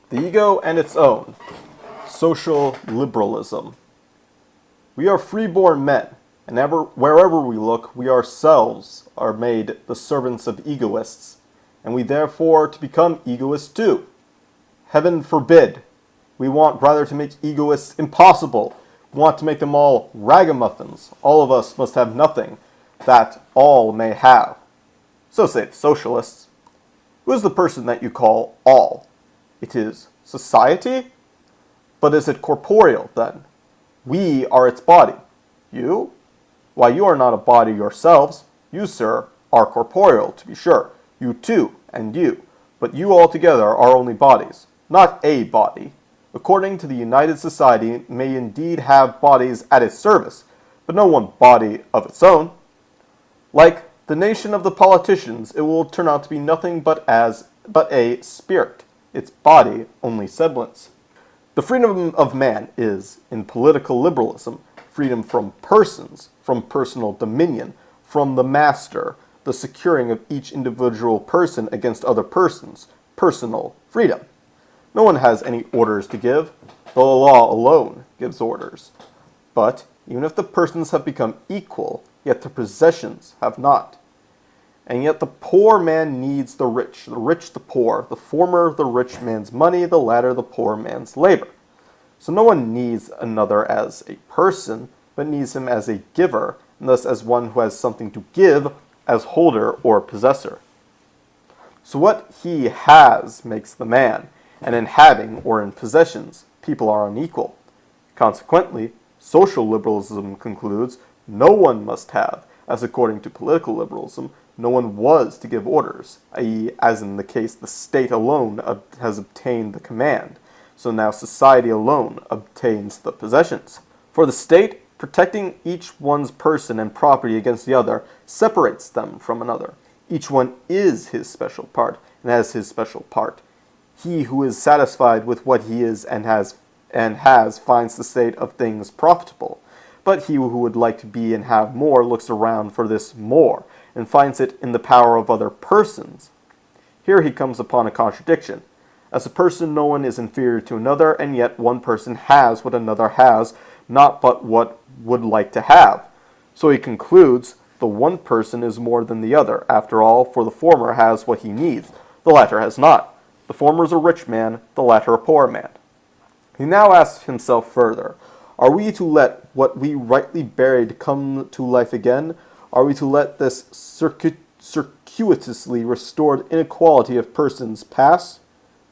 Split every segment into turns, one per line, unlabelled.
The ego and its own. Social liberalism. We are freeborn men, and wherever we look, we ourselves are made the servants of egoists, and we therefore to become egoists too. Heaven forbid. We want rather to make egoists impossible. We want to make them all ragamuffins. All of us must have nothing that all may have. So say the socialists. Who is the person that you call all? It is society? But is it corporeal, then? We are its body. You? Why, you are not a body yourselves. You, sir, are corporeal, to be sure. You too, and you. But you altogether are only bodies, not a body. According to the United Society, may indeed have bodies at its service, but no one body of its own. Like the nation of the politicians, it will turn out to be nothing but a spirit, its body only semblance. The freedom of man is, in political liberalism, freedom from persons, from personal dominion, from the master, the securing of each individual person against other persons, personal freedom. No one has any orders to give. The law alone gives orders. But even if the persons have become equal, yet the possessions have not. And yet the poor man needs the rich the poor, the former the rich man's money, the latter the poor man's labor. So no one needs another as a person, but needs him as a giver, and thus as one who has something to give, as holder or possessor. So what he has makes the man, and in having or in possessions, people are unequal. Consequently, social liberalism concludes no one must have, as according to political liberalism, no one was to give orders, i.e., as in the case the state alone has obtained the command, so now society alone obtains the possessions. For the state, protecting each one's person and property against the other, separates them from another. Each one is his special part, and has his special part. He who is satisfied with what he is and has finds the state of things profitable. But he who would like to be and have more looks around for this more, and finds it in the power of other persons. Here he comes upon a contradiction. As a person, no one is inferior to another, and yet one person has what another has, not but what would like to have. So he concludes, the one person is more than the other, after all, for the former has what he needs, the latter has not. The former is a rich man, the latter a poor man. He now asks himself further, are we to let what we rightly buried come to life again? Are we to let this circuitously restored inequality of persons pass?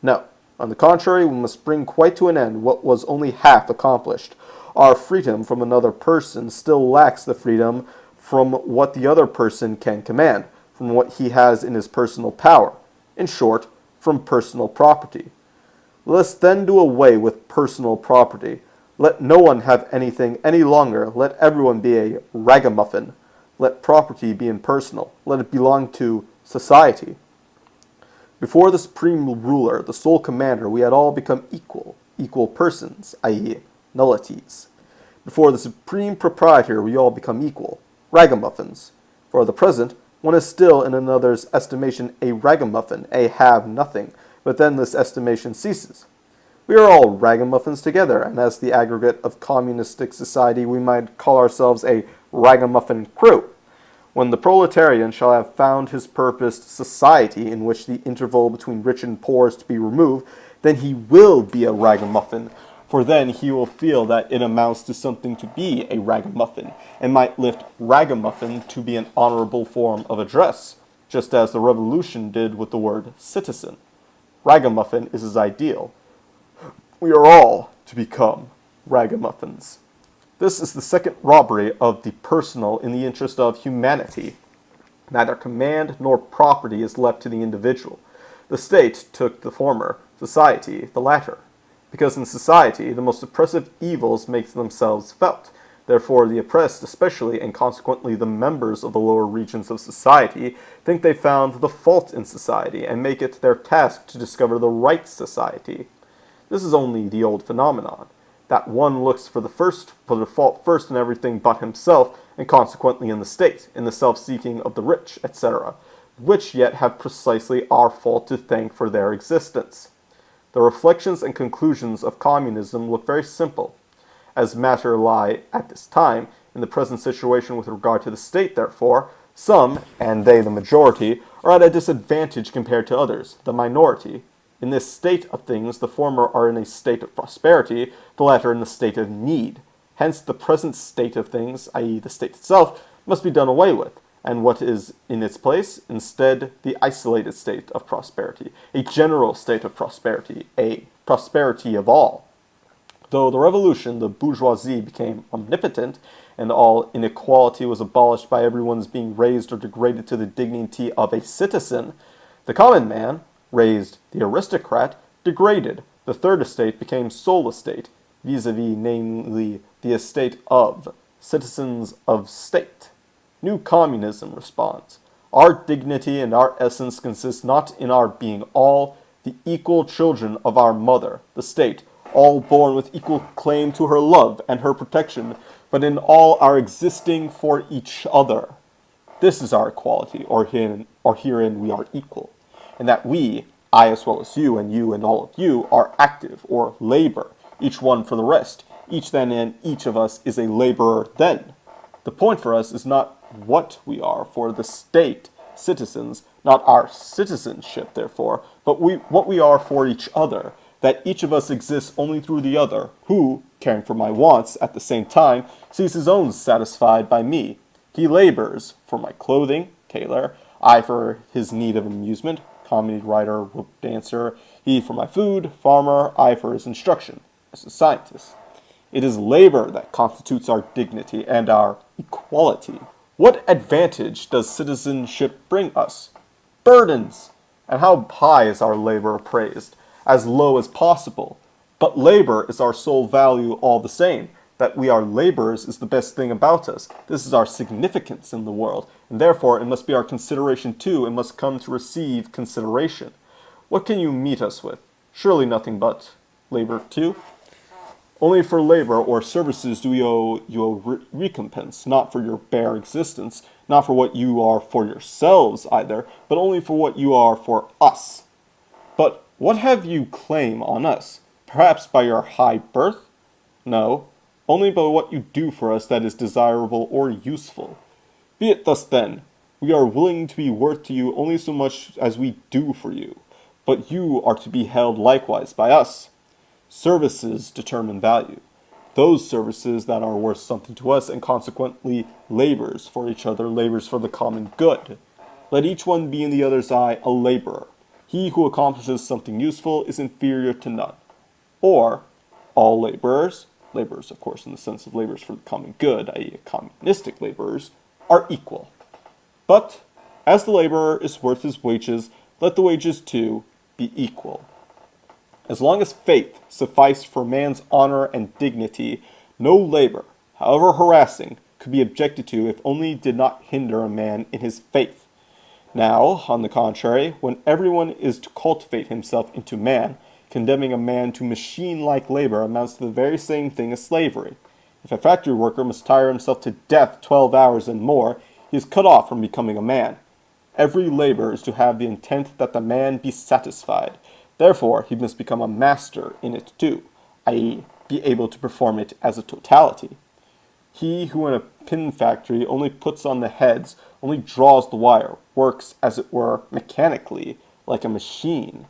No. On the contrary, we must bring quite to an end what was only half accomplished. Our freedom from another person still lacks the freedom from what the other person can command, from what he has in his personal power. In short, from personal property. Let us then do away with personal property. Let no one have anything any longer. Let everyone be a ragamuffin. Let property be impersonal. Let it belong to society. Before the supreme ruler, the sole commander, we had all become equal persons, i.e., nullities. Before the supreme proprietor, we all become equal, ragamuffins. For the present, one is still in another's estimation a ragamuffin, a have-nothing, but then this estimation ceases. We are all ragamuffins together, and as the aggregate of communistic society, we might call ourselves a ragamuffin crew. When the proletarian shall have found his purposed society in which the interval between rich and poor is to be removed, then he will be a ragamuffin, for then he will feel that it amounts to something to be a ragamuffin, and might lift ragamuffin to be an honorable form of address, just as the revolution did with the word citizen. Ragamuffin is his ideal. We are all to become ragamuffins. This is the second robbery of the personal in the interest of humanity. Neither command nor property is left to the individual. The state took the former, society the latter. Because in society, the most oppressive evils make themselves felt. Therefore, the oppressed especially, and consequently the members of the lower regions of society, think they found the fault in society, and make it their task to discover the right society. This is only the old phenomenon, that one looks for the fault first in everything but himself, and consequently in the state, in the self-seeking of the rich, etc., which yet have precisely our fault to thank for their existence. The reflections and conclusions of communism look very simple. As matter lie at this time in the present situation with regard to the state, therefore, some, and they the majority, are at a disadvantage compared to others, the minority. In this state of things, the former are in a state of prosperity, the latter in a state of need. Hence, the present state of things, i.e., the state itself, must be done away with, and what is in its place? Instead, the isolated state of prosperity, a general state of prosperity, a prosperity of all. Though the revolution, the bourgeoisie became omnipotent, and all inequality was abolished by everyone's being raised or degraded to the dignity of a citizen, the common man, raised the aristocrat, degraded. The third estate became sole estate, vis-a-vis, namely, the estate of citizens of state. New communism responds. Our dignity and our essence consist not in our being all the equal children of our mother, the state, all born with equal claim to her love and her protection, but in all our existing for each other. This is our equality, or herein we are equal, and that we, I as well as you and all of you, are active, or labor, each one for the rest. Each then and each of us is a laborer then. The point for us is not what we are for the state, citizens, not our citizenship, therefore, but what we are for each other, that each of us exists only through the other, who, caring for my wants at the same time, sees his own satisfied by me. He labors for my clothing, tailor, I for his need of amusement, comedy writer, rope dancer, he for my food, farmer, I for his instruction, as a scientist. It is labor that constitutes our dignity and our equality. What advantage does citizenship bring us? Burdens! And how high is our labor appraised? As low as possible. But labor is our sole value all the same. That we are laborers is the best thing about us. This is our significance in the world, and therefore it must be our consideration too, and must come to receive consideration. What can you meet us with? Surely nothing but labor too? Only for labor or services do we owe you a recompense, not for your bare existence, not for what you are for yourselves either, but only for what you are for us. But what have you claim on us? Perhaps by your high birth? No, only by what you do for us that is desirable or useful. Be it thus then, we are willing to be worth to you only so much as we do for you, but you are to be held likewise by us. Services determine value. Those services that are worth something to us and consequently labors for each other, labors for the common good. Let each one be in the other's eye a laborer. He who accomplishes something useful is inferior to none. Or, all laborers, laborers of course in the sense of labors for the common good, i.e. communistic laborers, are equal. But, as the laborer is worth his wages, let the wages too be equal. As long as faith sufficed for man's honor and dignity, no labor, however harassing, could be objected to if only it did not hinder a man in his faith. Now, on the contrary, when everyone is to cultivate himself into man, condemning a man to machine-like labor amounts to the very same thing as slavery. If a factory worker must tire himself to death 12 hours and more, he is cut off from becoming a man. Every labor is to have the intent that the man be satisfied. Therefore, he must become a master in it too, i.e., be able to perform it as a totality. He who in a pin factory only puts on the heads, only draws the wire, works, as it were, mechanically, like a machine.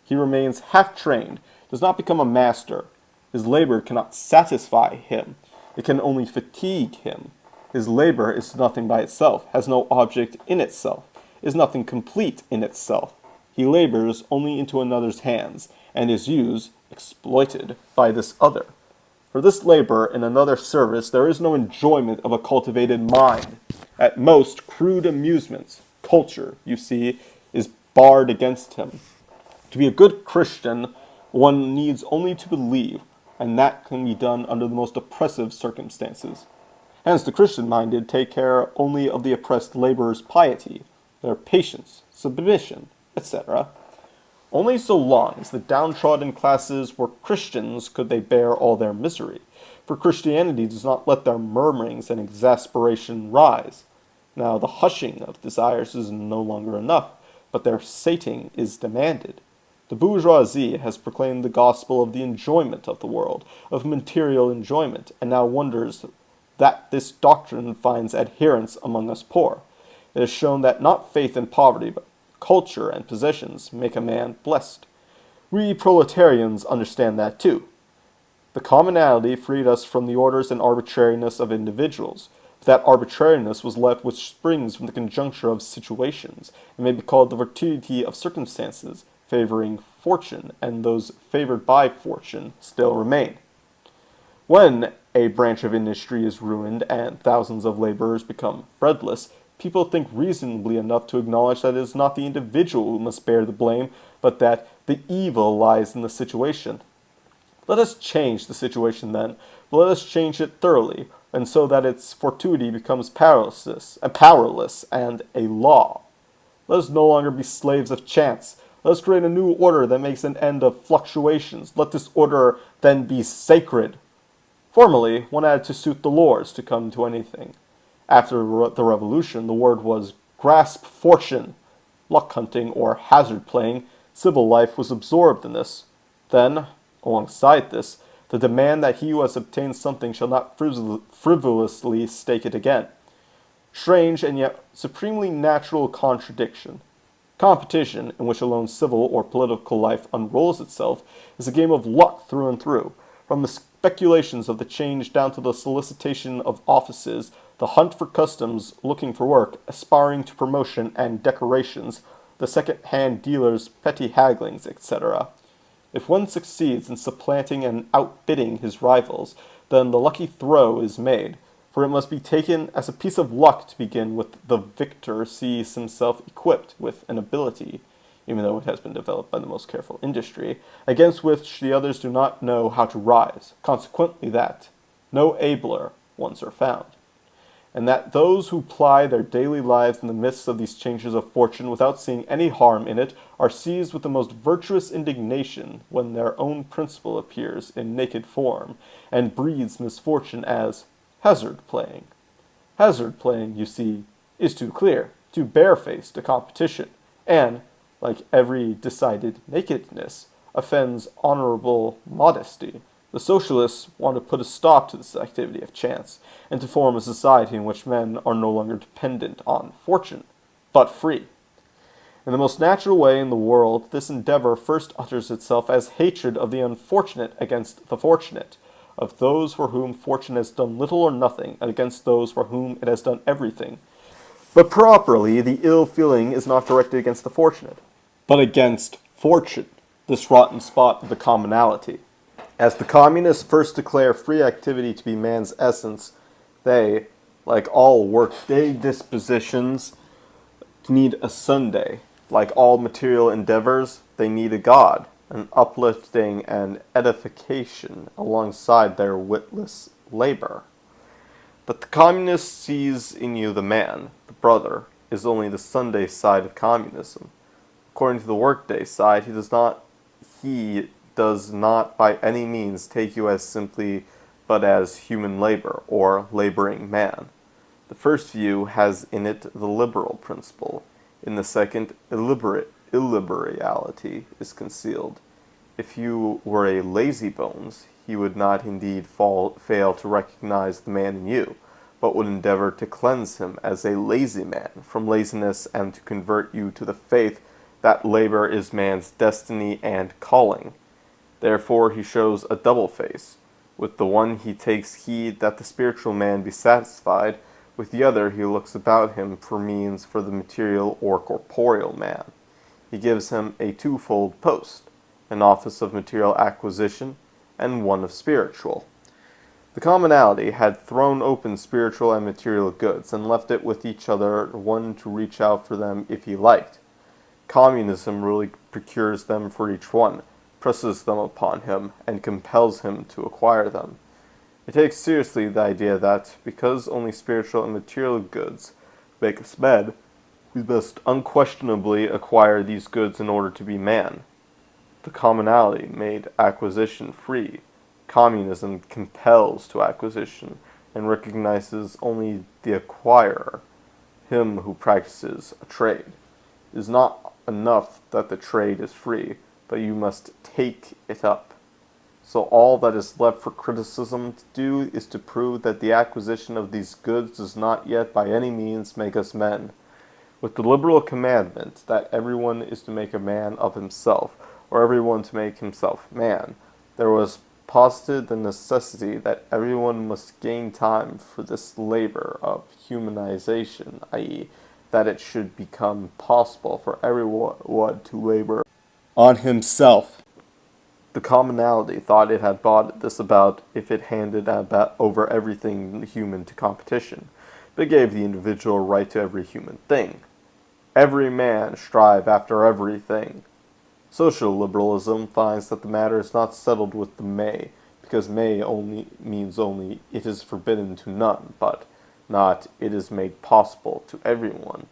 He remains half-trained, does not become a master. His labor cannot satisfy him. It can only fatigue him. His labor is nothing by itself, has no object in itself, is nothing complete in itself. He labors only into another's hands, and is used, exploited, by this other. For this labor in another's service there is no enjoyment of a cultivated mind. At most, crude amusements, culture, you see, is barred against him. To be a good Christian, one needs only to believe, and that can be done under the most oppressive circumstances. Hence the Christian-minded take care only of the oppressed laborer's piety, their patience, submission, etc. Only so long as the downtrodden classes were Christians could they bear all their misery, for Christianity does not let their murmurings and exasperation rise. Now the hushing of desires is no longer enough, but their sating is demanded. The bourgeoisie has proclaimed the gospel of the enjoyment of the world, of material enjoyment, and now wonders that this doctrine finds adherents among us poor. It has shown that not faith and poverty, but culture and possessions make a man blessed. We proletarians understand that too. The commonality freed us from the orders and arbitrariness of individuals. But that arbitrariness was left which springs from the conjuncture of situations, and may be called the fortuity of circumstances, favoring fortune, and those favored by fortune still remain. When a branch of industry is ruined and thousands of laborers become breadless, people think reasonably enough to acknowledge that it is not the individual who must bear the blame, but that the evil lies in the situation. Let us change the situation then, but let us change it thoroughly, and so that its fortuity becomes powerless and a law. Let us no longer be slaves of chance. Let us create a new order that makes an end of fluctuations. Let this order then be sacred. Formerly, one had to suit the lords to come to anything. After the Revolution, the word was grasp fortune. Luck hunting or hazard playing, civil life was absorbed in this. Then, alongside this, the demand that he who has obtained something shall not frivolously stake it again. Strange and yet supremely natural contradiction. Competition, in which alone civil or political life unrolls itself, is a game of luck through and through. From the speculations of the change down to the solicitation of offices, the hunt for customs, looking for work, aspiring to promotion and decorations, the second-hand dealer's petty hagglings, etc. If one succeeds in supplanting and outbidding his rivals, then the lucky throw is made, for it must be taken as a piece of luck to begin with the victor sees himself equipped with an ability, even though it has been developed by the most careful industry, against which the others do not know how to rise, consequently that no abler ones are found, and that those who ply their daily lives in the midst of these changes of fortune without seeing any harm in it are seized with the most virtuous indignation when their own principle appears in naked form, and breathes misfortune as hazard playing. Hazard playing, you see, is too clear, too barefaced a competition, and, like every decided nakedness, offends honorable modesty. The socialists want to put a stop to this activity of chance, and to form a society in which men are no longer dependent on fortune, but free. In the most natural way in the world, this endeavor first utters itself as hatred of the unfortunate against the fortunate, of those for whom fortune has done little or nothing, and against those for whom it has done everything. But properly, the ill feeling is not directed against the fortunate, but against fortune, this rotten spot of the commonality. As the communists first declare free activity to be man's essence, they, like all workday dispositions, need a Sunday. Like all material endeavors, they need a God, an uplifting and edification alongside their witless labor. But the communist sees in you the man, the brother, is only the Sunday side of communism. According to the workday side, he does not by any means take you as simply but as human labor, or laboring man. The first view has in it the liberal principle. In the second, illiberality is concealed. If you were a lazybones, he would not indeed fail to recognize the man in you, but would endeavor to cleanse him as a lazy man from laziness and to convert you to the faith that labor is man's destiny and calling. Therefore he shows a double face. With the one he takes heed that the spiritual man be satisfied, with the other he looks about him for means for the material or corporeal man. He gives him a twofold post, an office of material acquisition and one of spiritual. The commonality had thrown open spiritual and material goods, and left it with each other, one to reach out for them if he liked. Communism really procures them for each one, presses them upon him, and compels him to acquire them. It takes seriously the idea that, because only spiritual and material goods make us men, we must unquestionably acquire these goods in order to be man. The commonality made acquisition free. Communism compels to acquisition, and recognizes only the acquirer, him who practices a trade. It is not enough that the trade is free, but you must take it up. So all that is left for criticism to do is to prove that the acquisition of these goods does not yet by any means make us men. With the liberal commandment that everyone is to make a man of himself, or everyone to make himself man, there was posited the necessity that everyone must gain time for this labor of humanization, i.e., that it should become possible for everyone to labor on himself. The commonalty thought it had brought this about if it handed over everything human to competition, but gave the individual right to every human thing. Every man strive after everything. Social liberalism finds that the matter is not settled with the may, because may only means only it is forbidden to none, but not it is made possible to everyone.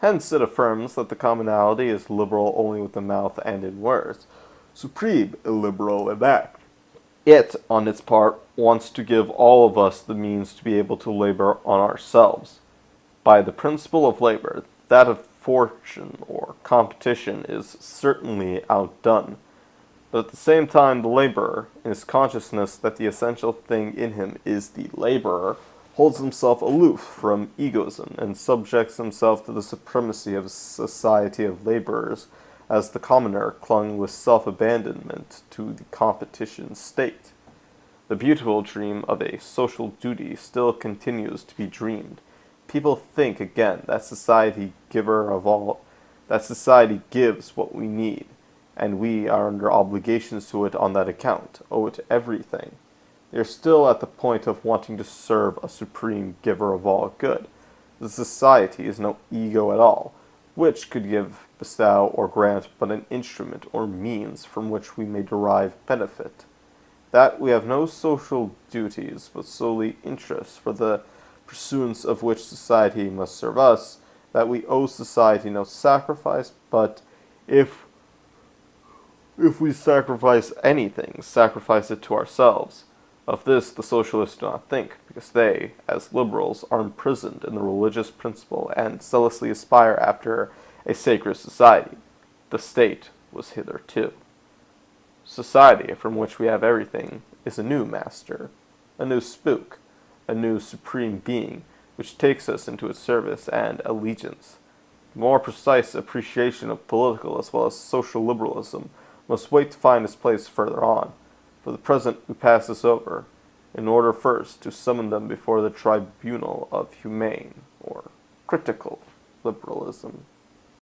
Hence it affirms that the commonalty is liberal only with the mouth and in words, supreme illiberal in act. It, on its part, wants to give all of us the means to be able to labor on ourselves. By the principle of labor, that of fortune or competition is certainly outdone. But at the same time, the laborer, in his consciousness that the essential thing in him is the laborer, holds himself aloof from egoism and subjects himself to the supremacy of a society of laborers, as the commoner clung with self-abandonment to the competition state. The beautiful dream of a social duty still continues to be dreamed. People think again that society gives what we need, and we are under obligations to it on that account, owe it everything. They are still at the point of wanting to serve a supreme giver of all good. The society is no ego at all, which could give, bestow, or grant but an instrument or means from which we may derive benefit. That we have no social duties, but solely interests for the pursuance of which society must serve us, that we owe society no sacrifice, but if we sacrifice anything, sacrifice it to ourselves. Of this the socialists do not think, because they, as liberals, are imprisoned in the religious principle and zealously aspire after a sacred society. The state was hitherto. Society, from which we have everything, is a new master, a new spook, a new supreme being, which takes us into its service and allegiance. The more precise appreciation of political as well as social liberalism must wait to find its place further on. For the present we pass this over, in order first to summon them before the tribunal of humane or critical liberalism.